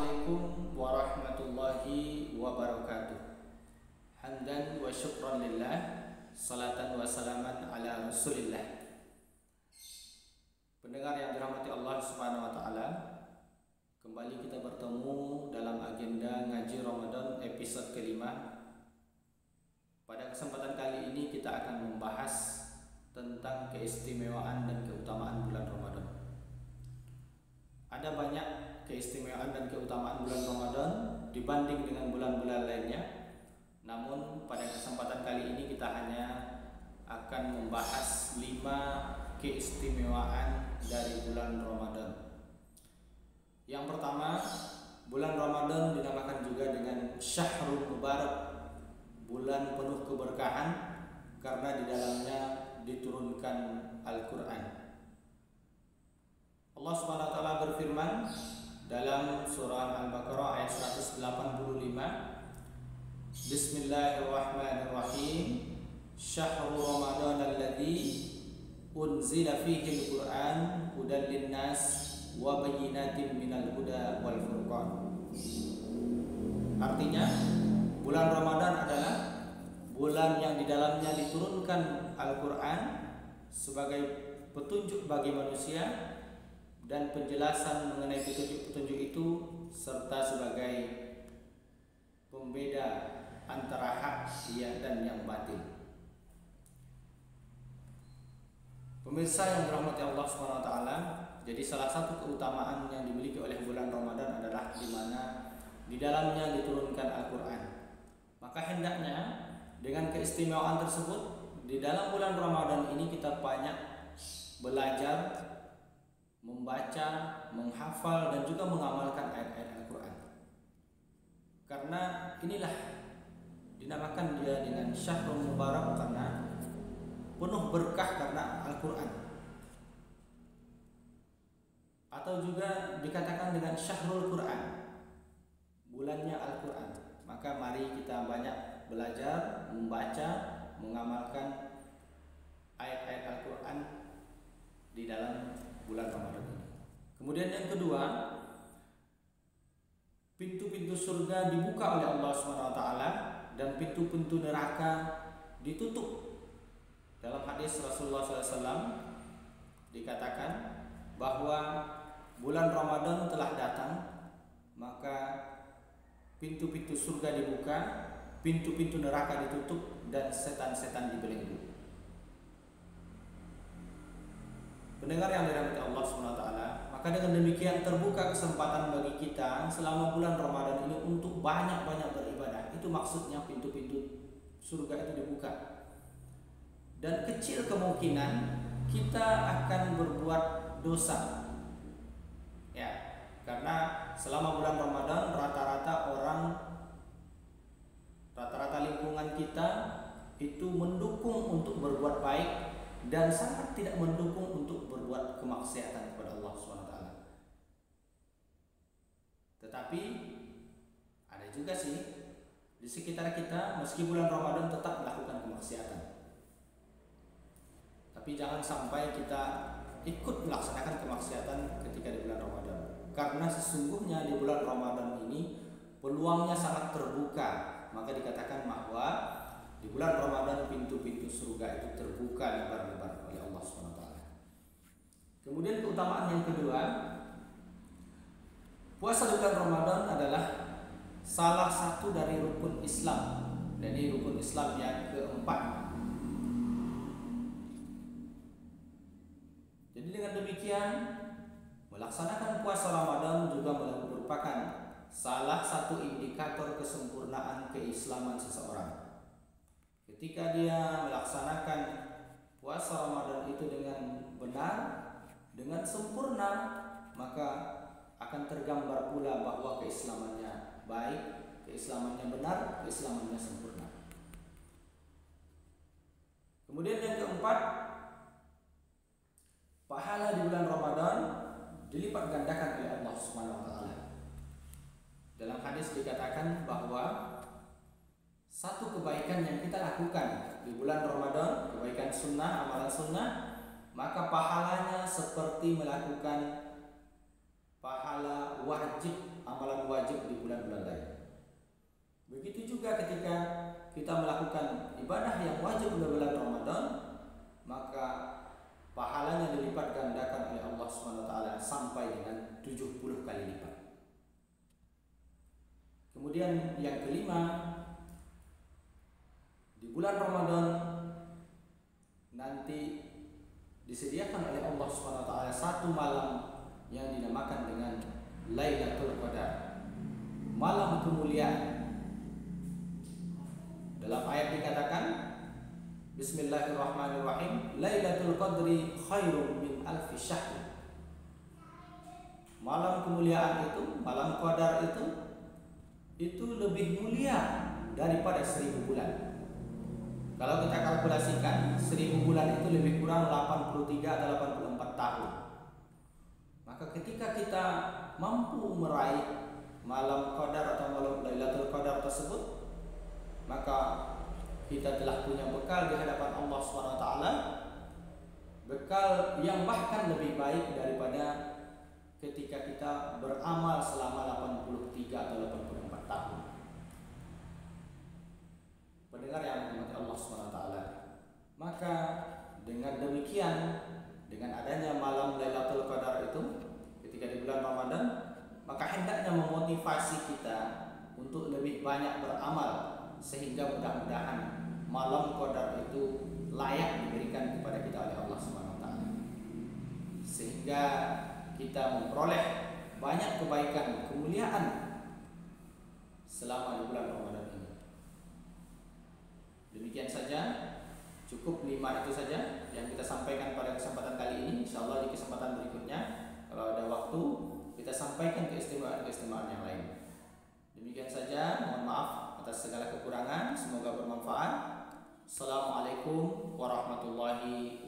Assalamualaikum warahmatullahi wabarakatuh. Hamdan wa syukran lillah, salatan wa salaman ala rasulillah. Pendengar yang dirahmati Allah subhanahu wa ta'ala, kembali kita bertemu dalam agenda ngaji Ramadan episode kelima. Pada kesempatan kali ini kita akan membahas tentang keistimewaan dan keutamaan bulan Ramadan. Ada banyak keistimewaan dan keutamaan bulan Ramadan dibanding dengan bulan-bulan lainnya. Namun pada kesempatan kali ini kita hanya akan membahas 5 keistimewaan dari bulan Ramadan. Yang pertama, bulan Ramadan dinamakan juga dengan Syahrul Mubarak, bulan penuh keberkahan, karena di dalamnya diturunkan Al-Quran. Allah Subhanahu wa taala berfirman dalam surah Al-Baqarah ayat 185, Bismillahirrahmanirrahim. Syahrul Ramadan alladzi unzila fihi al-Qur'an hudan linnas wa bayyinatin minal huda wal furqan. Artinya, bulan Ramadan adalah bulan yang di dalamnya diturunkan Al-Quran sebagai petunjuk bagi manusia dan penjelasan mengenai petunjuk-petunjuk itu, serta sebagai pembeda antara hak dan yang batil. Pemirsa yang dirahmati Allah SWT, jadi salah satu keutamaan yang dimiliki oleh bulan Ramadan adalah di mana di dalamnya diturunkan Al-Quran. Maka hendaknya dengan keistimewaan tersebut, di dalam bulan Ramadan ini kita banyak belajar, membaca, menghafal, dan juga mengamalkan ayat-ayat Al-Quran. Karena inilah dinamakan dia dengan Syahrul Mubarak, karena penuh berkah karena Al-Quran. Atau juga dikatakan dengan Syahrul Quran, bulannya Al-Quran. Maka mari kita banyak belajar, membaca, mengamalkan ayat-ayat Al-Quran di dalam bulan Ramadan ini. Kemudian yang kedua, pintu-pintu surga dibuka oleh Allah SWT dan pintu-pintu neraka ditutup. Dalam hadis Rasulullah SAW dikatakan bahwa bulan Ramadan telah datang, maka pintu-pintu surga dibuka, pintu-pintu neraka ditutup, dan setan-setan dibelenggu. Pendengar yang dirahmati Allah SWT, maka dengan demikian terbuka kesempatan bagi kita selama bulan Ramadan ini untuk banyak-banyak beribadah. Itu maksudnya pintu-pintu surga itu dibuka. Dan kecil kemungkinan kita akan berbuat dosa. Ya, karena selama bulan Ramadan rata-rata lingkungan kita itu mendukung untuk berbuat baik dan sangat tidak mendukung untuk berbuat kemaksiatan kepada Allah SWT. Tetapi ada juga sih di sekitar kita, meski bulan Ramadan tetap melakukan kemaksiatan. Tapi jangan sampai kita ikut melaksanakan kemaksiatan ketika di bulan Ramadan, karena sesungguhnya di bulan Ramadan ini peluangnya sangat terbuka. Maka dikatakan bahwa di bulan Ramadan pintu-pintu surga itu terbuka lebar-lebar oleh Allah SWT. Kemudian keutamaan yang kedua, puasa di bulan Ramadan adalah salah satu dari rukun Islam. Dan ini rukun Islam yang keempat. Jadi dengan demikian, melaksanakan puasa Ramadan juga merupakan salah satu indikator kesempurnaan keislaman seseorang. Ketika dia melaksanakan puasa Ramadan itu dengan benar, dengan sempurna, maka akan tergambar pula bahwa keislamannya baik, keislamannya benar, keislamannya sempurna. Kemudian yang keempat, pahala di bulan Ramadan dilipat gandakan oleh Allah Subhanahu wa taala. Dalam hadis dikatakan bahwa satu kebaikan yang kita lakukan di bulan Ramadan, kebaikan sunnah, amalan sunnah, maka pahalanya seperti melakukan pahala pahala wajib, amalan wajib di bulan-bulan lain. Begitu juga ketika kita melakukan ibadah yang wajib di bulan Ramadan, maka pahalanya dilipat gandakan oleh Allah SWT sampai dengan 70 kali lipat. Kemudian yang kelima, di bulan Ramadan nanti disediakan oleh Allah SWT satu malam yang dinamakan dengan Lailatul Qadar, malam kemuliaan. Dalam ayat dikatakan, Bismillahirrahmanirrahim, Lailatul Qadri khairum min alfi syahr. Malam kemuliaan itu, malam Qadar itu lebih mulia daripada 1000 bulan. Kalau kita kalkulasikan 1000 bulan itu lebih kurang 83 atau 84 tahun. Maka ketika kita mampu meraih malam Qadar atau malam Lailatul Qadar tersebut, maka kita telah punya bekal di hadapan Allah SWT, bekal yang bahkan lebih baik daripada ketika kita beramal selama 83 atau 84 tahun. Pendengar yang dirahmati Allah SWT, maka dengan demikian, dengan adanya malam Lailatul Qadar itu ketika di bulan Ramadan, maka hendaknya memotivasi kita untuk lebih banyak beramal, sehingga mudah-mudahan malam Qadar itu layak diberikan kepada kita oleh Allah SWT, sehingga kita memperoleh banyak kebaikan, kemuliaan selama di bulan Ramadan ini. Demikian saja, cukup 5 itu saja yang kita sampaikan pada kesempatan kali ini. InsyaAllah di kesempatan berikutnya, kalau ada waktu, kita sampaikan keistimewaan-keistimewaan yang lain. Demikian saja, mohon maaf atas segala kekurangan, semoga bermanfaat. Assalamualaikum warahmatullahi